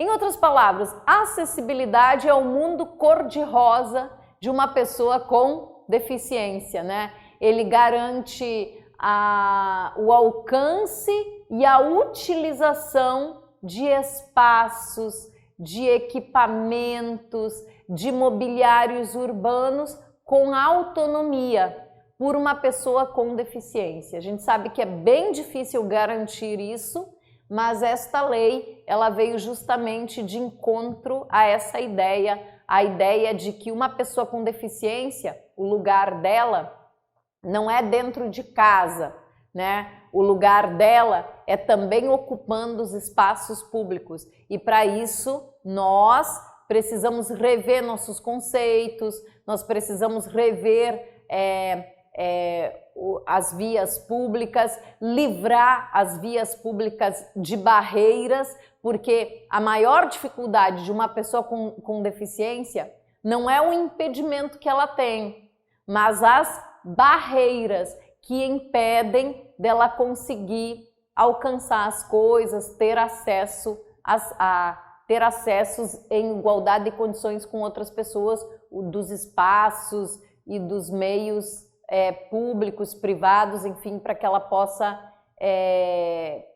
Em outras palavras, acessibilidade é o mundo cor-de-rosa de uma pessoa com deficiência, né? Ele garante o alcance e a utilização de espaços, de equipamentos, de mobiliários urbanos com autonomia por uma pessoa com deficiência. A gente sabe que é bem difícil garantir isso, mas esta lei ela veio justamente de encontro a essa ideia, a ideia de que uma pessoa com deficiência, o lugar dela não é dentro de casa, né? O lugar dela é também ocupando os espaços públicos. E para isso nós precisamos rever nossos conceitos, nós precisamos rever as vias públicas, livrar as vias públicas de barreiras, porque a maior dificuldade de uma pessoa com deficiência não é o impedimento que ela tem, mas as barreiras que impedem dela conseguir alcançar as coisas, ter acessos em igualdade de condições com outras pessoas, dos espaços e dos meios públicos, privados, enfim, para que ela possa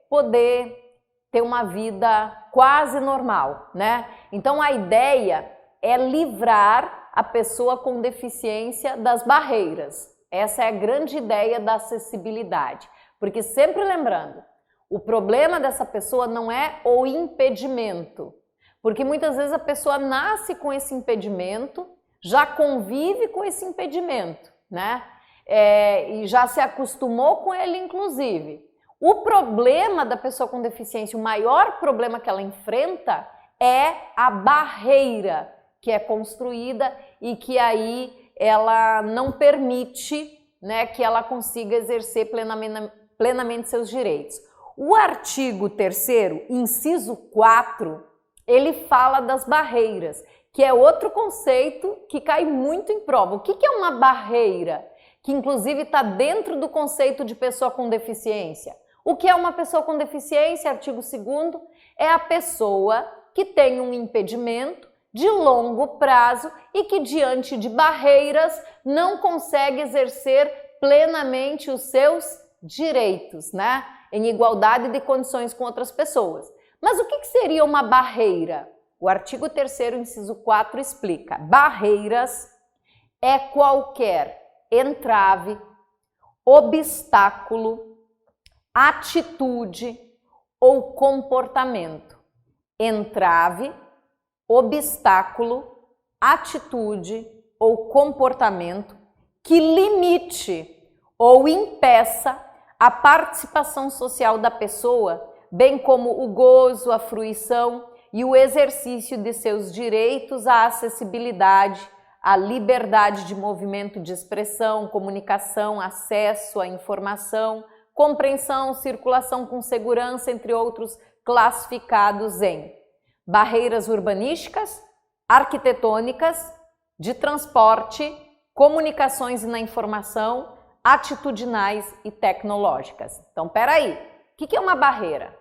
poder ter uma vida quase normal, né? Então a ideia é livrar a pessoa com deficiência das barreiras. Essa é a grande ideia da acessibilidade, porque sempre lembrando, o problema dessa pessoa não é o impedimento, porque muitas vezes a pessoa nasce com esse impedimento, já convive com esse impedimento, né? E já se acostumou com ele, inclusive. O problema da pessoa com deficiência, o maior problema que ela enfrenta é a barreira que é construída e que aí ela não permite, né, que ela consiga exercer plenamente seus direitos. O artigo 3º, inciso 4, ele fala das barreiras, que é outro conceito que cai muito em prova. O que é uma barreira? Que inclusive está dentro do conceito de pessoa com deficiência. O que é uma pessoa com deficiência? Artigo 2º, é a pessoa que tem um impedimento de longo prazo e que diante de barreiras não consegue exercer plenamente os seus direitos, né? Em igualdade de condições com outras pessoas. Mas o que seria uma barreira? O artigo 3º, inciso 4, explica: barreiras é qualquer entrave, obstáculo, atitude ou comportamento. Entrave, obstáculo, atitude ou comportamento que limite ou impeça a participação social da pessoa, bem como o gozo, a fruição e o exercício de seus direitos à acessibilidade, à liberdade de movimento, de expressão, comunicação, acesso à informação, compreensão, circulação com segurança, entre outros, classificados em barreiras urbanísticas, arquitetônicas, de transporte, comunicações e na informação, atitudinais e tecnológicas. Então, peraí, o que é uma barreira?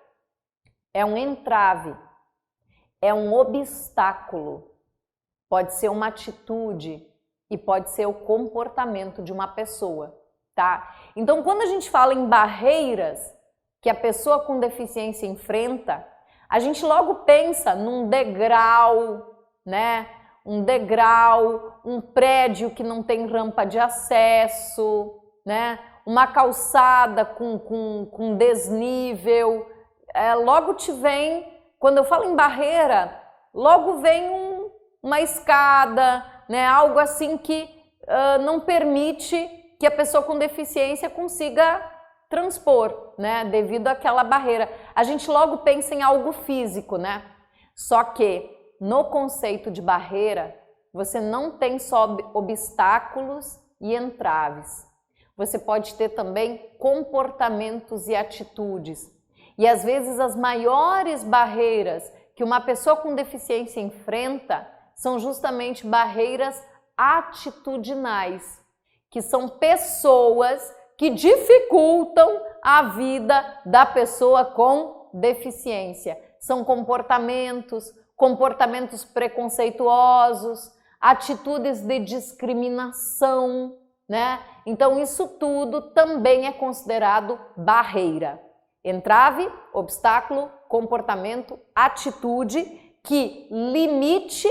É um entrave, é um obstáculo, pode ser uma atitude e pode ser o comportamento de uma pessoa, tá? Então, quando a gente fala em barreiras que a pessoa com deficiência enfrenta, a gente logo pensa num degrau, né? Um degrau, um prédio que não tem rampa de acesso, né? Uma calçada com desnível. Logo te vem, quando eu falo em barreira, logo vem uma escada, né? Algo assim que não permite que a pessoa com deficiência consiga transpor, né? Devido àquela barreira. A gente logo pensa em algo físico, né? Só que no conceito de barreira, você não tem só obstáculos e entraves. Você pode ter também comportamentos e atitudes. E às vezes as maiores barreiras que uma pessoa com deficiência enfrenta são justamente barreiras atitudinais, que são pessoas que dificultam a vida da pessoa com deficiência. são comportamentos preconceituosos, atitudes de discriminação, né? Então isso tudo também é considerado barreira. Entrave, obstáculo, comportamento, atitude que limite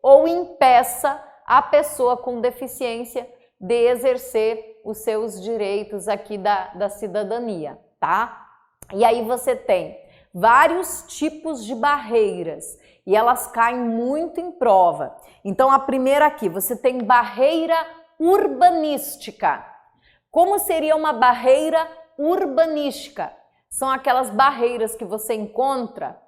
ou impeça a pessoa com deficiência de exercer os seus direitos aqui da cidadania, tá? E aí você tem vários tipos de barreiras e elas caem muito em prova. Então a primeira aqui, você tem barreira urbanística. Como seria uma barreira urbanística? São aquelas barreiras que você encontra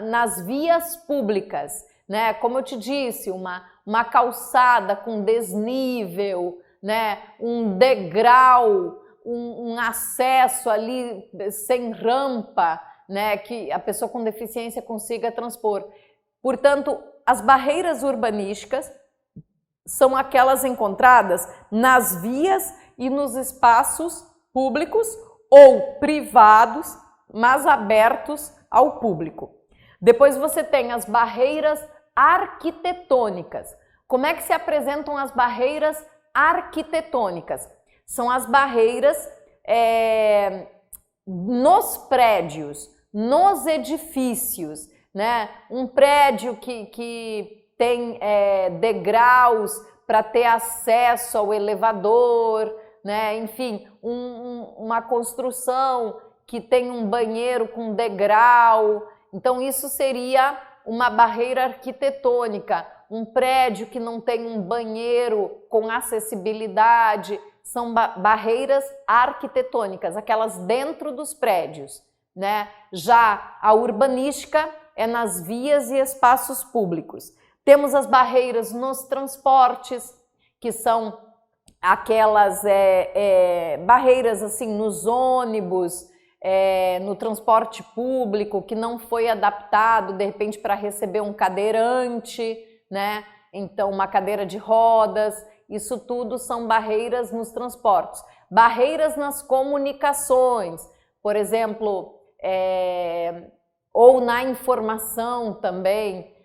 nas vias públicas, né? Como eu te disse, uma calçada com desnível, né? Um degrau, um acesso ali sem rampa, né? Que a pessoa com deficiência consiga transpor. Portanto, as barreiras urbanísticas são aquelas encontradas nas vias e nos espaços públicos ou privados, mas abertos ao público. Depois você tem as barreiras arquitetônicas. Como é que se apresentam as barreiras arquitetônicas? São as barreiras nos prédios, nos edifícios, né? Um prédio que tem degraus para ter acesso ao elevador, né? Enfim, uma construção que tem um banheiro com degrau. Então isso seria uma barreira arquitetônica. Um prédio que não tem um banheiro com acessibilidade, são barreiras arquitetônicas, aquelas dentro dos prédios, né? Já a urbanística é nas vias e espaços públicos. Temos as barreiras nos transportes, que são aquelas barreiras assim nos ônibus, no transporte público, que não foi adaptado de repente para receber um cadeirante, né? Então uma cadeira de rodas, isso tudo são barreiras nos transportes. Barreiras nas comunicações, por exemplo, ou na informação também.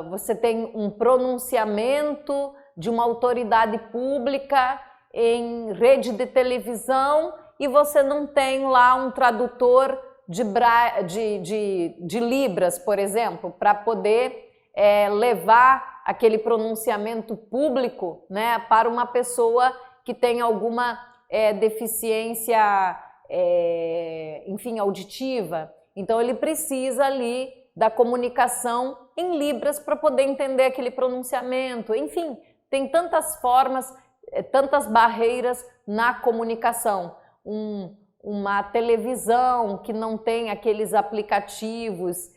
Você tem um pronunciamento de uma autoridade pública em rede de televisão e você não tem lá um tradutor de Libras, por exemplo, para poder levar aquele pronunciamento público, né, para uma pessoa que tem alguma deficiência, enfim, auditiva. Então ele precisa ali da comunicação em Libras para poder entender aquele pronunciamento. Enfim, tem tantas formas, tantas barreiras na comunicação. Uma televisão que não tem aqueles aplicativos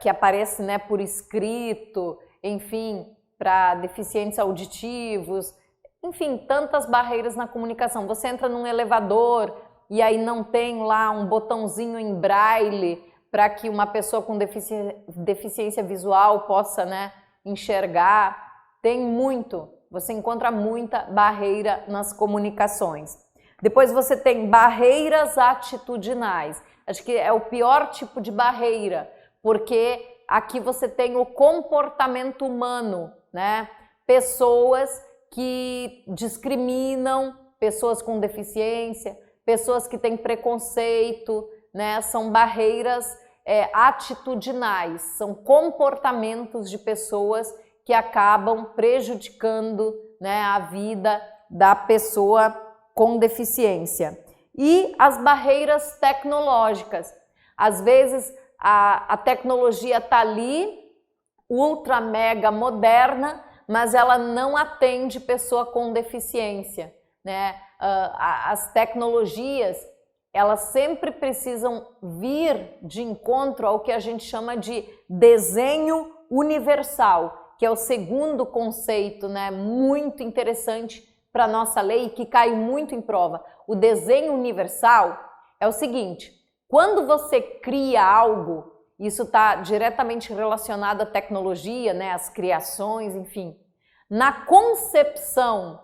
que aparecem, né, por escrito, enfim, para deficientes auditivos. Enfim, tantas barreiras na comunicação. Você entra num elevador e aí não tem lá um botãozinho em braille para que uma pessoa com deficiência visual possa, né, enxergar. Você encontra muita barreira nas comunicações. Depois você tem barreiras atitudinais. Acho que é o pior tipo de barreira, porque aqui você tem o comportamento humano, né? Pessoas que discriminam, pessoas com deficiência, pessoas que têm preconceito, né? São barreiras atitudinais, são comportamentos de pessoas que acabam prejudicando, né, a vida da pessoa com deficiência. E as barreiras tecnológicas. Às vezes a tecnologia está ali, ultra mega moderna, mas ela não atende pessoa com deficiência, né? As tecnologias, elas sempre precisam vir de encontro ao que a gente chama de desenho universal, que é o segundo conceito, né, muito interessante para a nossa lei e que cai muito em prova. O desenho universal é o seguinte: quando você cria algo, isso está diretamente relacionado à tecnologia, né, às criações, enfim. Na concepção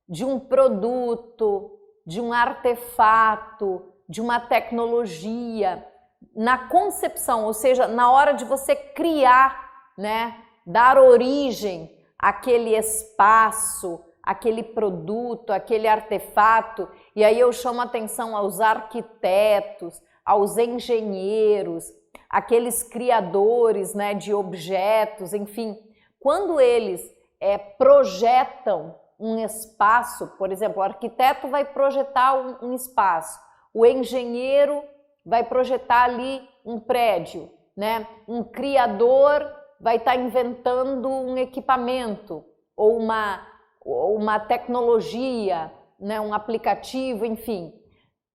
de um produto, de um artefato, de uma tecnologia, na concepção, ou seja, na hora de você criar, né, dar origem àquele espaço, aquele produto, aquele artefato. E aí eu chamo a atenção aos arquitetos, aos engenheiros, aqueles criadores, né, de objetos, enfim, quando eles projetam um espaço, por exemplo, o arquiteto vai projetar um espaço, o engenheiro vai projetar ali um prédio, né? Um criador vai estar inventando um equipamento ou uma tecnologia, né? Um aplicativo, enfim.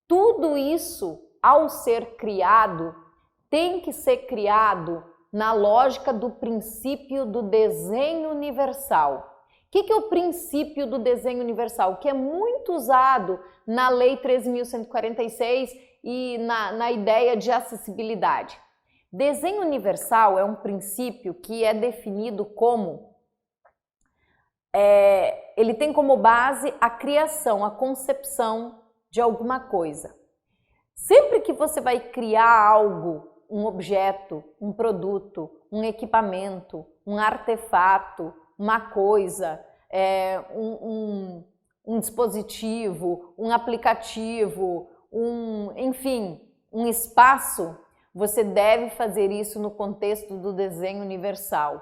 Tudo isso, ao ser criado, tem que ser criado na lógica do princípio do desenho universal. O que é o princípio do desenho universal? Que é muito usado na Lei 13.146 e na ideia de acessibilidade. Desenho universal é um princípio que é definido como ele tem como base a criação, a concepção de alguma coisa. Sempre que você vai criar algo, um objeto, um produto, um equipamento, um artefato, uma coisa, um dispositivo, um aplicativo, enfim, um espaço, você deve fazer isso no contexto do desenho universal.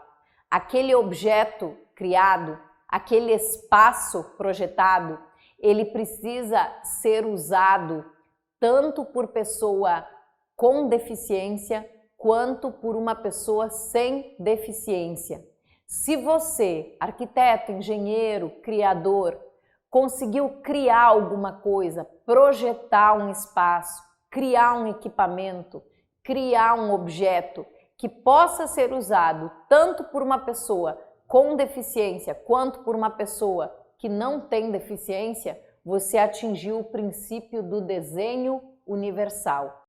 Aquele objeto criado, aquele espaço projetado, ele precisa ser usado tanto por pessoa com deficiência quanto por uma pessoa sem deficiência. Se você, arquiteto, engenheiro, criador, conseguiu criar alguma coisa, projetar um espaço, criar um equipamento, criar um objeto que possa ser usado tanto por uma pessoa com deficiência quanto por uma pessoa que não tem deficiência, você atingiu o princípio do desenho universal.